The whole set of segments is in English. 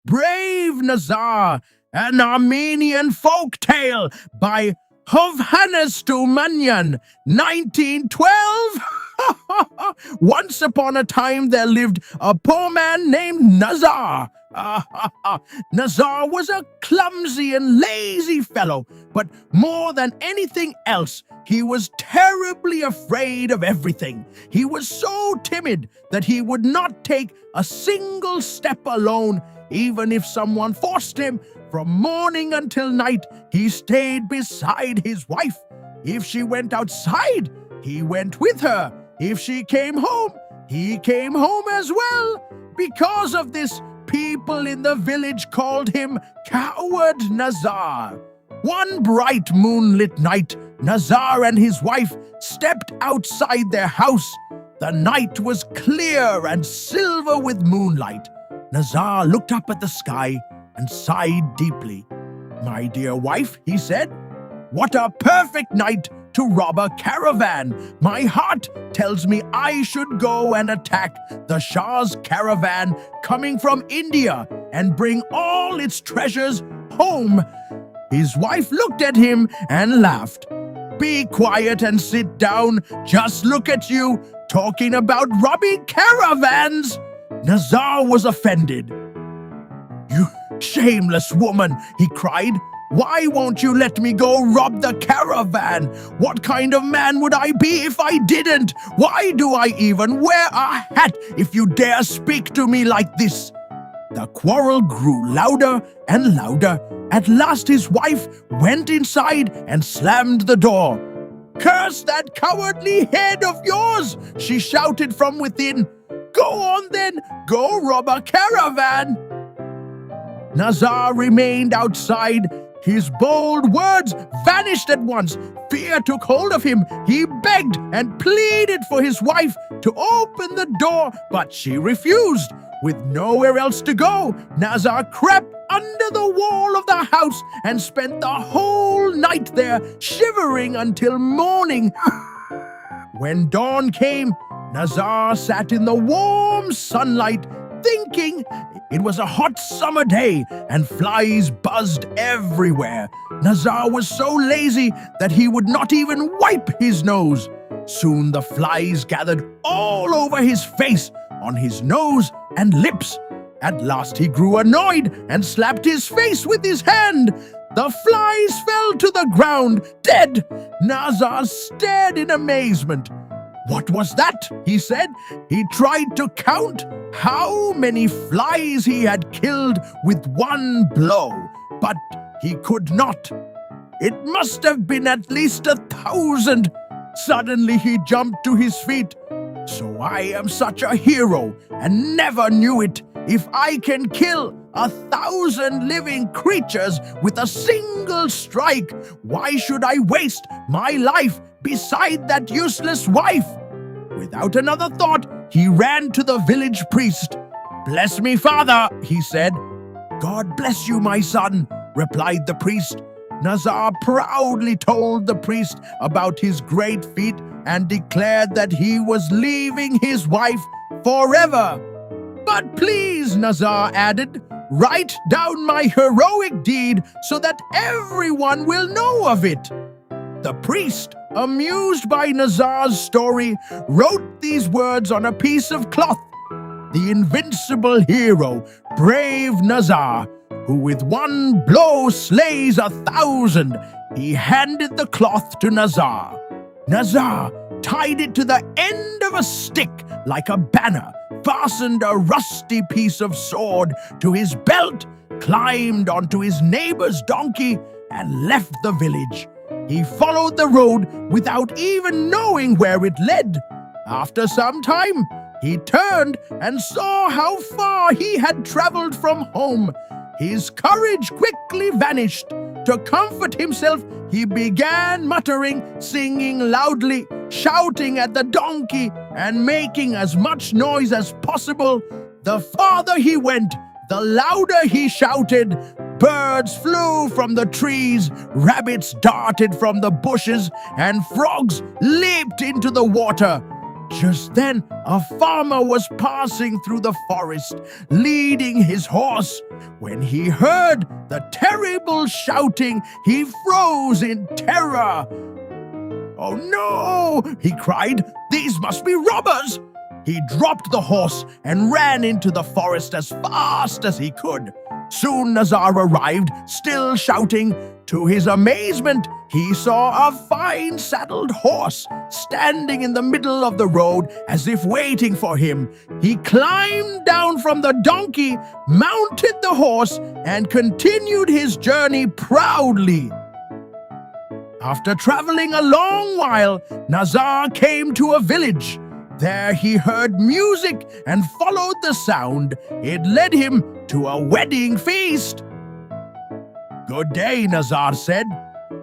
Brave Nazar, an Armenian folk tale by Hovhannes Tumanyan, 1912. Once upon a time there lived a poor man named Nazar. Nazar was a clumsy and lazy fellow, but more than anything else, he was terribly afraid of everything. He was so timid that he would not take a single step alone, even if someone forced him. From morning until night, he stayed beside his wife. If she went outside, he went with her. If she came home, he came home as well. Because of this, people in the village called him Coward Nazar. One bright moonlit night, Nazar and his wife stepped outside their house. The night was clear and silver with moonlight. Nazar looked up at the sky and sighed deeply. "My dear wife," he said, "what a perfect night to rob a caravan. My heart tells me I should go and attack the Shah's caravan coming from India and bring all its treasures home." His wife looked at him and laughed. "Be quiet and sit down. Just look at you, talking about robbing caravans." Nazar was offended. "You shameless woman," he cried. "Why won't you let me go rob the caravan? What kind of man would I be if I didn't? Why do I even wear a hat if you dare speak to me like this?" The quarrel grew louder and louder. At last his wife went inside and slammed the door. "Curse that cowardly head of yours!" she shouted from within. "Go on then, go rob a caravan." Nazar remained outside. His bold words vanished at once. Fear took hold of him. He begged and pleaded for his wife to open the door, but she refused. With nowhere else to go, Nazar crept under the wall of the house and spent the whole night there, shivering until morning. When dawn came, Nazar sat in the warm sunlight, thinking. It was a hot summer day, and flies buzzed everywhere. Nazar was so lazy that he would not even wipe his nose. Soon the flies gathered all over his face, on his nose and lips. At last he grew annoyed and slapped his face with his hand. The flies fell to the ground, dead. Nazar stared in amazement. "What was that?" he said. He tried to count how many flies he had killed with one blow, but he could not. It must have been at least 1,000. Suddenly he jumped to his feet. "So I am such a hero and never knew it. If I can kill 1,000 living creatures with a single strike, why should I waste my life beside that useless wife?" Without another thought, he ran to the village priest. "Bless me, father," he said. "God bless you, my son," replied the priest. Nazar proudly told the priest about his great feat and declared that he was leaving his wife forever. "But please," Nazar added, "write down my heroic deed so that everyone will know of it." The priest, amused by Nazar's story, wrote these words on a piece of cloth. "The invincible hero, brave Nazar, who with one blow slays 1,000. He handed the cloth to Nazar. Nazar tied it to the end of a stick like a banner, fastened a rusty piece of sword to his belt, climbed onto his neighbor's donkey, and left the village. He followed the road without even knowing where it led. After some time, he turned and saw how far he had traveled from home. His courage quickly vanished. To comfort himself, he began muttering, singing loudly, shouting at the donkey, and making as much noise as possible. The farther he went, the louder he shouted. Birds flew from the trees, rabbits darted from the bushes, and frogs leaped into the water. Just then, a farmer was passing through the forest, leading his horse. When he heard the terrible shouting, he froze in terror. "Oh no!" he cried. "These must be robbers!" He dropped the horse and ran into the forest as fast as he could. Soon Nazar arrived, still shouting. To his amazement, he saw a fine saddled horse standing in the middle of the road as if waiting for him. He climbed down from the donkey, mounted the horse, and continued his journey proudly. After traveling a long while, Nazar came to a village. There he heard music and followed the sound. It led him to a wedding feast. "Good day," Nazar said.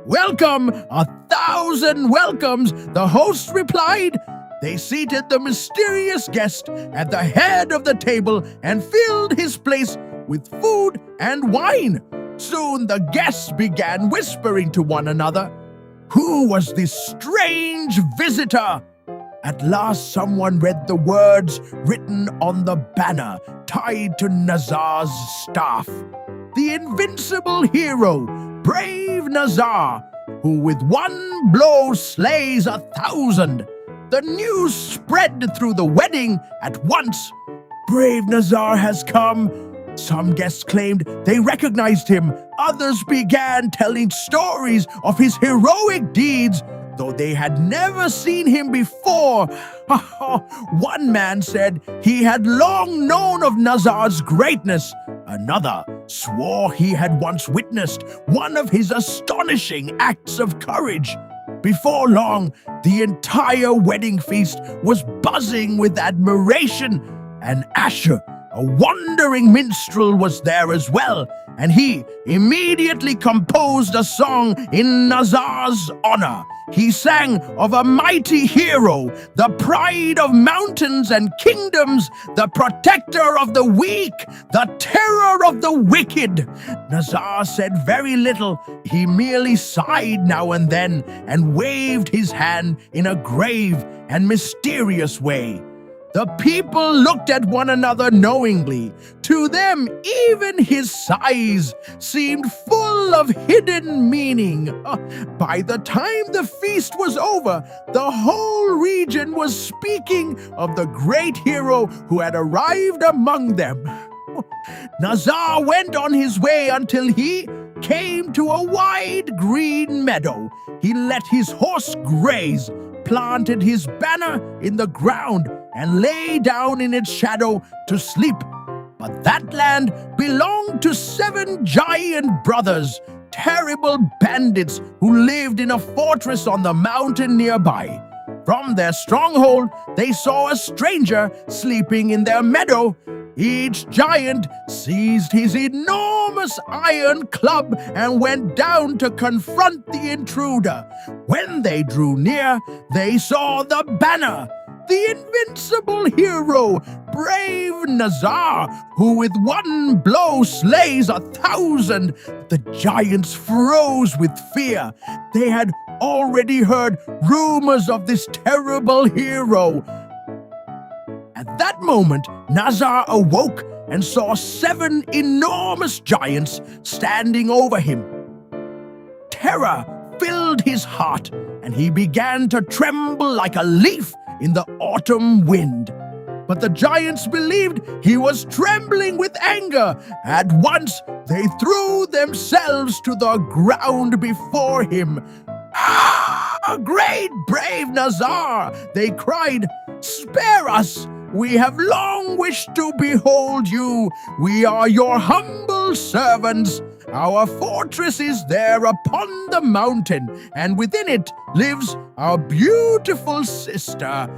"Welcome, 1,000 welcomes," the host replied. They seated the mysterious guest at the head of the table and filled his place with food and wine. Soon the guests began whispering to one another. Who was this strange visitor? At last someone read the words written on the banner tied to Nazar's staff. The invincible hero, brave Nazar, who with one blow slays 1,000. The news spread through the wedding at once. Brave Nazar has come. Some guests claimed they recognized him. Others began telling stories of his heroic deeds, though they had never seen him before. One man said he had long known of Nazar's greatness. Another swore he had once witnessed one of his astonishing acts of courage. Before long, the entire wedding feast was buzzing with admiration, and Asher, a wandering minstrel, was there as well, and he immediately composed a song in Nazar's honor. He sang of a mighty hero, the pride of mountains and kingdoms, the protector of the weak, the terror of the wicked. Nazar said very little. He merely sighed now and then and waved his hand in a grave and mysterious way. The people looked at one another knowingly. To them, even his sighs seemed full of hidden meaning. By the time the feast was over, the whole region was speaking of the great hero who had arrived among them. Nazar went on his way until he came to a wide green meadow. He let his horse graze, planted his banner in the ground, and lay down in its shadow to sleep. But that land belonged to 7 giant brothers, terrible bandits who lived in a fortress on the mountain nearby. From their stronghold, they saw a stranger sleeping in their meadow. Each giant seized his enormous iron club and went down to confront the intruder. When they drew near, they saw the banner, the invincible hero, brave Nazar, who with one blow slays 1,000. The giants froze with fear. They had already heard rumors of this terrible hero. At that moment, Nazar awoke and saw 7 enormous giants standing over him. Terror filled his heart, and he began to tremble like a leaf in the autumn wind. But the giants believed he was trembling with anger. At once, they threw themselves to the ground before him. "Ah, great brave Nazar!" they cried. "Spare us! We have long wished to behold you. We are your humble servants. Our fortress is there upon the mountain, and within it lives our beautiful sister.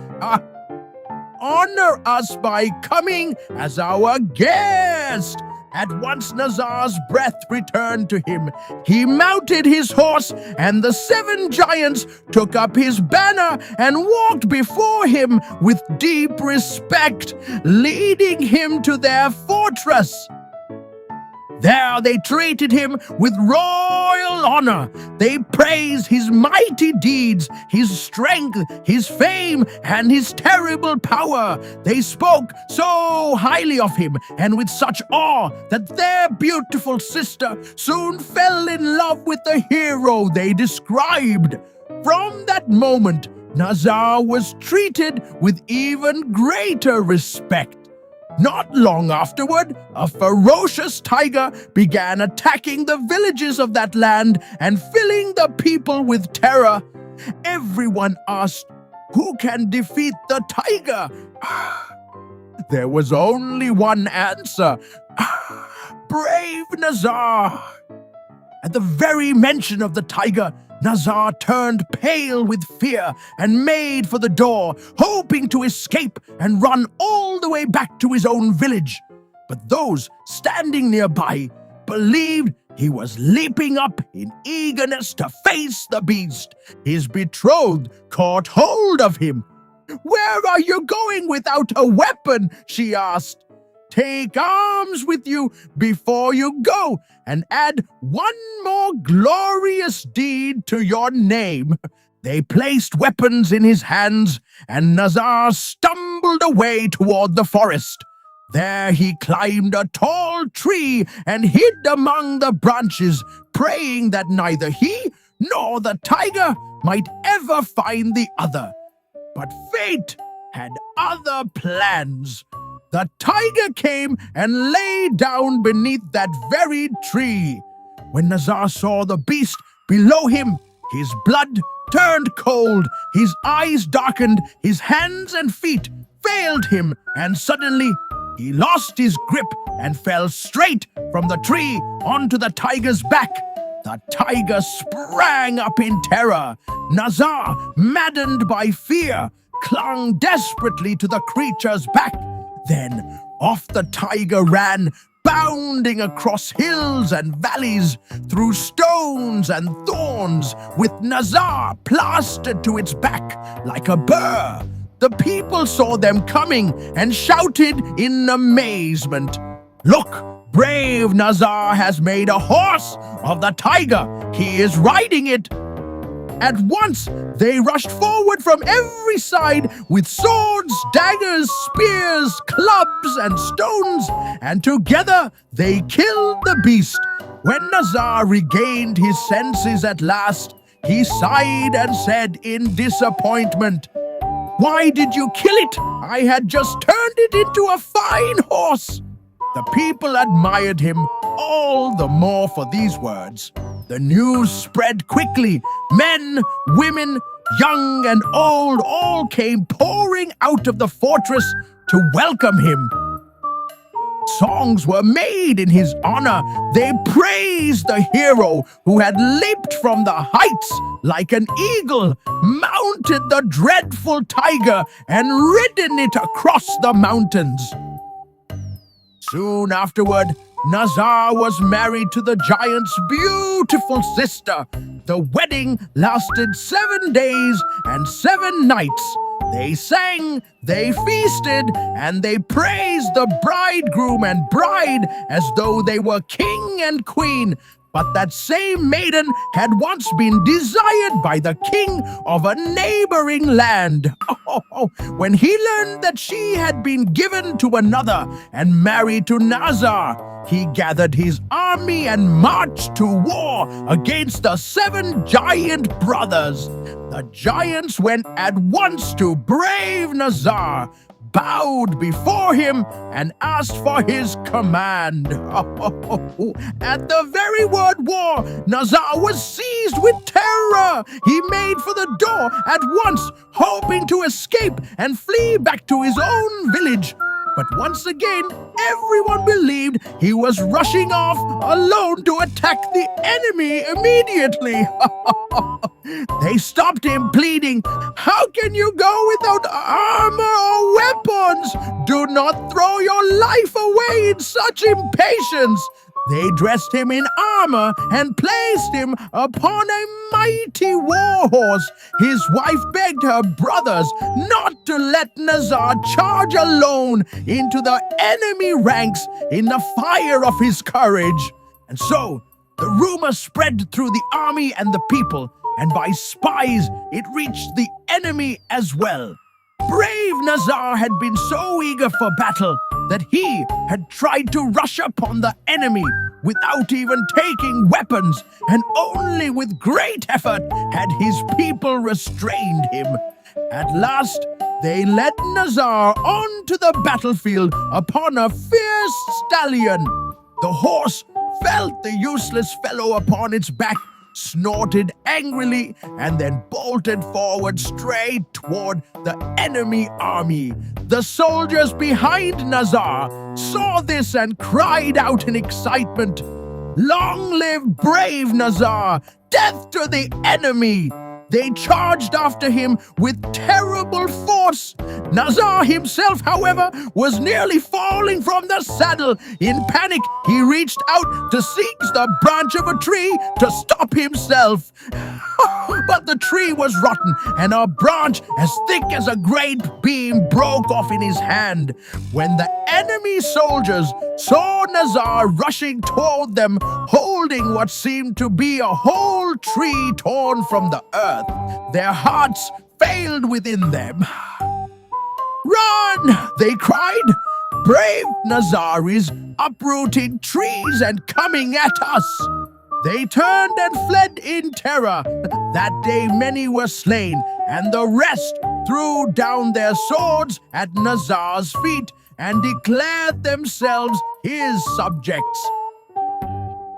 Honor us by coming as our guest." At once Nazar's breath returned to him. He mounted his horse, and the 7 giants took up his banner and walked before him with deep respect, leading him to their fortress. There they treated him with royal honor. They praised his mighty deeds, his strength, his fame, and his terrible power. They spoke so highly of him and with such awe that their beautiful sister soon fell in love with the hero they described. From that moment, Nazar was treated with even greater respect. Not long afterward, a ferocious tiger began attacking the villages of that land and filling the people with terror. Everyone asked, "Who can defeat the tiger?" There was only one answer: brave Nazar. At the very mention of the tiger, Nazar turned pale with fear and made for the door, hoping to escape and run all the way back to his own village. But those standing nearby believed he was leaping up in eagerness to face the beast. His betrothed caught hold of him. "Where are you going without a weapon?" she asked. "Take arms with you before you go, and add one more glorious deed to your name." They placed weapons in his hands, and Nazar stumbled away toward the forest. There he climbed a tall tree and hid among the branches, praying that neither he nor the tiger might ever find the other. But fate had other plans. The tiger came and lay down beneath that very tree. When Nazar saw the beast below him, his blood turned cold, his eyes darkened, his hands and feet failed him, and suddenly he lost his grip and fell straight from the tree onto the tiger's back. The tiger sprang up in terror. Nazar, maddened by fear, clung desperately to the creature's back. Then off the tiger ran, bounding across hills and valleys, through stones and thorns, with Nazar plastered to its back like a burr. The people saw them coming and shouted in amazement, "Look, brave Nazar has made a horse of the tiger. He is riding it." At once, they rushed forward from every side with swords, daggers, spears, clubs, and stones, and together they killed the beast. When Nazar regained his senses at last, he sighed and said in disappointment, "Why did you kill it? I had just turned it into a fine horse." The people admired him all the more for these words. The news spread quickly. Men, women, young and old all came pouring out of the fortress to welcome him. Songs were made in his honor. They praised the hero who had leaped from the heights like an eagle, mounted the dreadful tiger, and ridden it across the mountains. Soon afterward, Nazar was married to the giant's beautiful sister. The wedding lasted 7 days and 7 nights. They sang, they feasted, and they praised the bridegroom and bride as though they were king and queen. But that same maiden had once been desired by the king of a neighboring land. When he learned that she had been given to another and married to Nazar, he gathered his army and marched to war against the 7 giant brothers. The giants went at once to brave Nazar, bowed before him, and asked for his command. At the very word war, Nazar was seized with terror. He made for the door at once, hoping to escape and flee back to his own village. But once again, everyone believed he was rushing off alone to attack the enemy immediately. They stopped him, pleading, "How can you go without armor or weapons? Do not throw your life away in such impatience." They dressed him in armor and placed him upon a mighty war horse. His wife begged her brothers not to let Nazar charge alone into the enemy ranks in the fire of his courage. And so the rumor spread through the army and the people, and by spies it reached the enemy as well. Brave Nazar had been so eager for battle that he had tried to rush upon the enemy without even taking weapons, and only with great effort had his people restrained him. At last, they led Nazar onto the battlefield upon a fierce stallion. The horse felt the useless fellow upon its back, snorted angrily, and then bolted forward straight toward the enemy army. The soldiers behind Nazar saw this and cried out in excitement, "Long live brave Nazar! Death to the enemy!" They charged after him with terrible force. Nazar himself, however, was nearly falling from the saddle. In panic, he reached out to seize the branch of a tree to stop himself. But the tree was rotten, and a branch as thick as a great beam broke off in his hand. When the enemy soldiers saw Nazar rushing toward them, holding what seemed to be a whole tree torn from the earth, their hearts failed within them. "Run!" they cried. "Brave Nazar is uprooting trees and coming at us." They turned and fled in terror. That day many were slain, and the rest threw down their swords at Nazar's feet and declared themselves his subjects.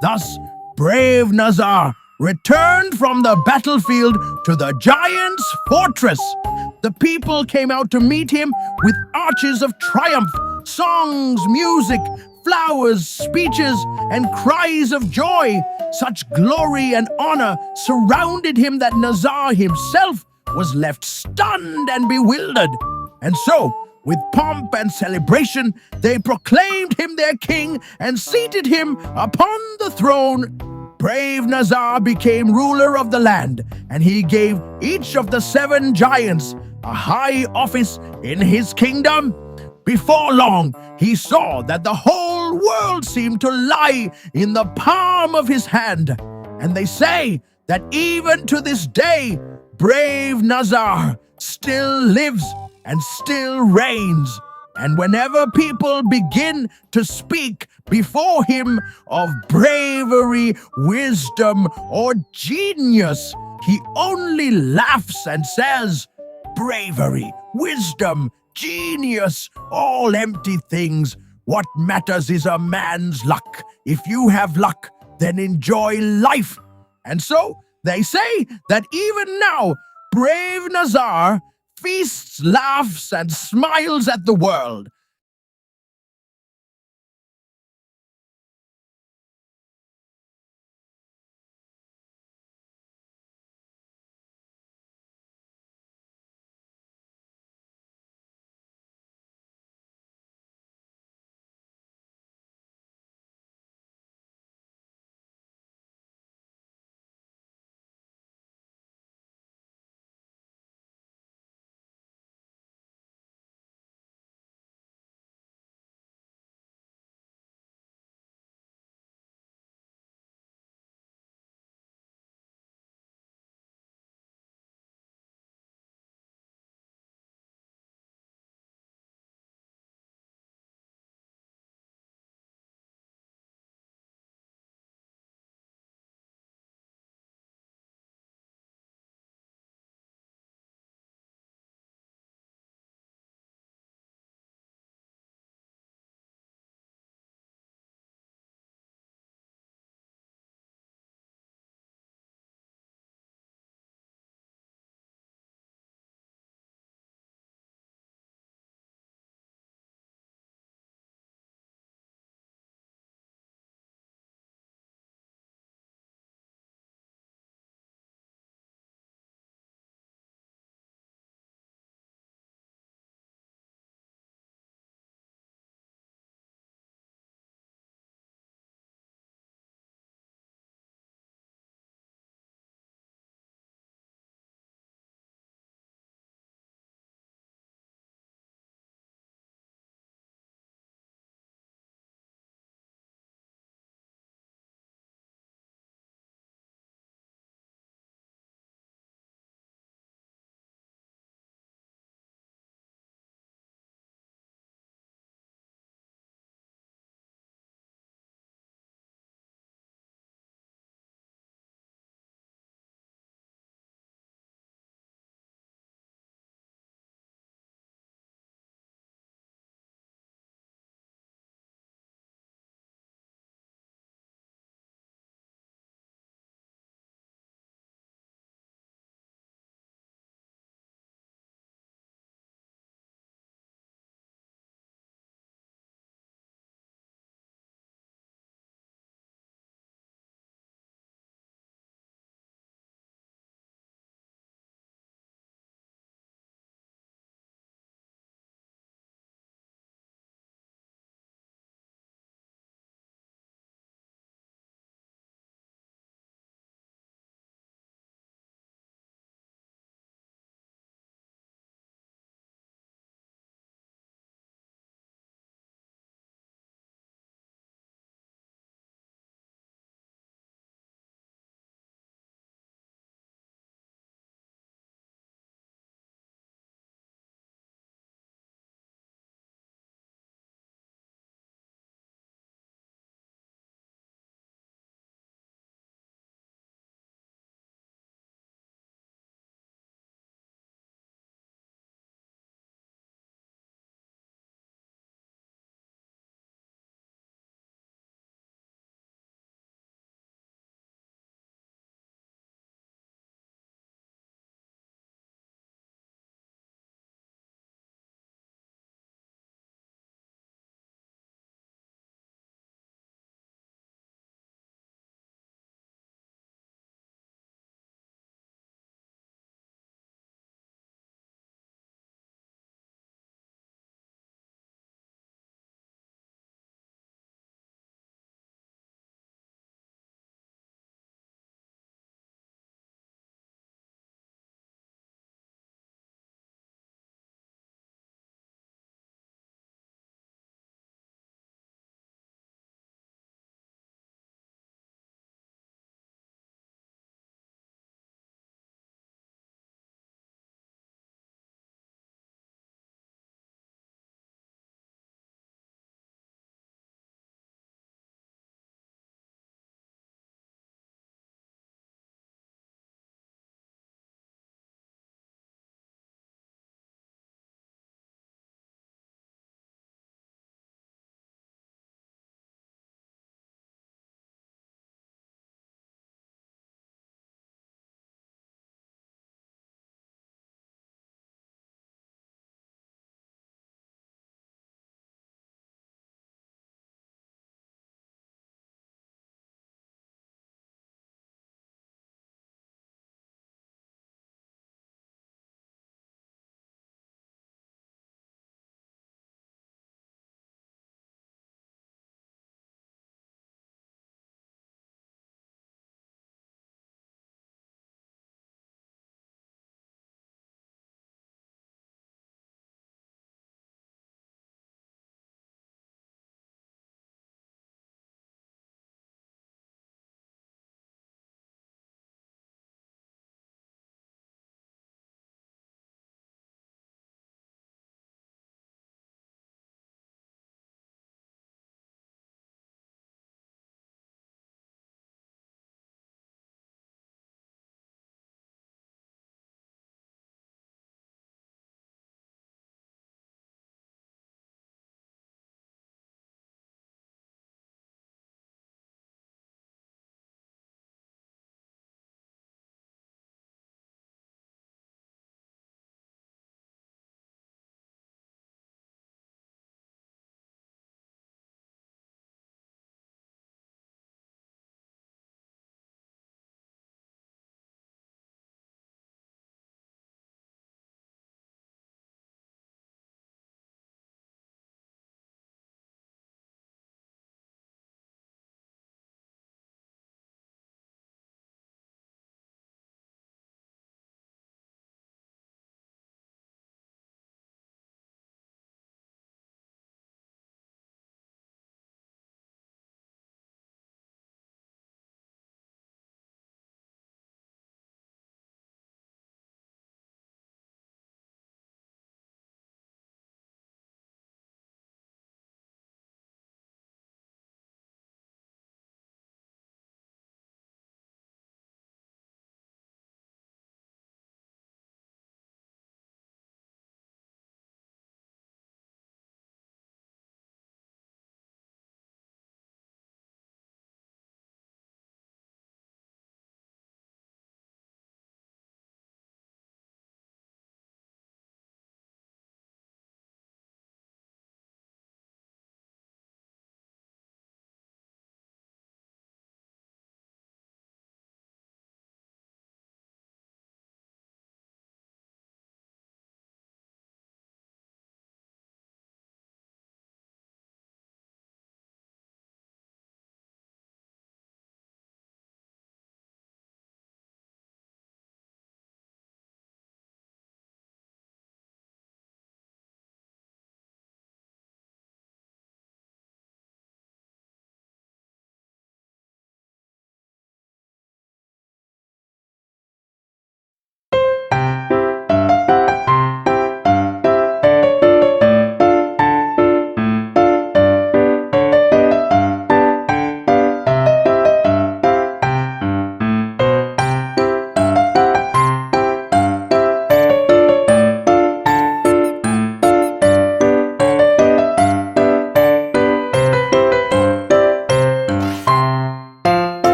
Thus, brave Nazar returned from the battlefield to the giant's fortress. The people came out to meet him with arches of triumph, songs, music, flowers, speeches, and cries of joy. Such glory and honor surrounded him that Nazar himself was left stunned and bewildered. And so, with pomp and celebration, they proclaimed him their king and seated him upon the throne. Brave Nazar became ruler of the land, and he gave each of the 7 giants a high office in his kingdom. Before long, he saw that the whole world seemed to lie in the palm of his hand. And they say that even to this day, brave Nazar still lives and still reigns. And whenever people begin to speak before him of bravery, wisdom, or genius, he only laughs and says, "Bravery, wisdom, genius, all empty things. What matters is a man's luck. If you have luck, then enjoy life." And so they say that even now, brave Nazar feasts, laughs, and smiles at the world.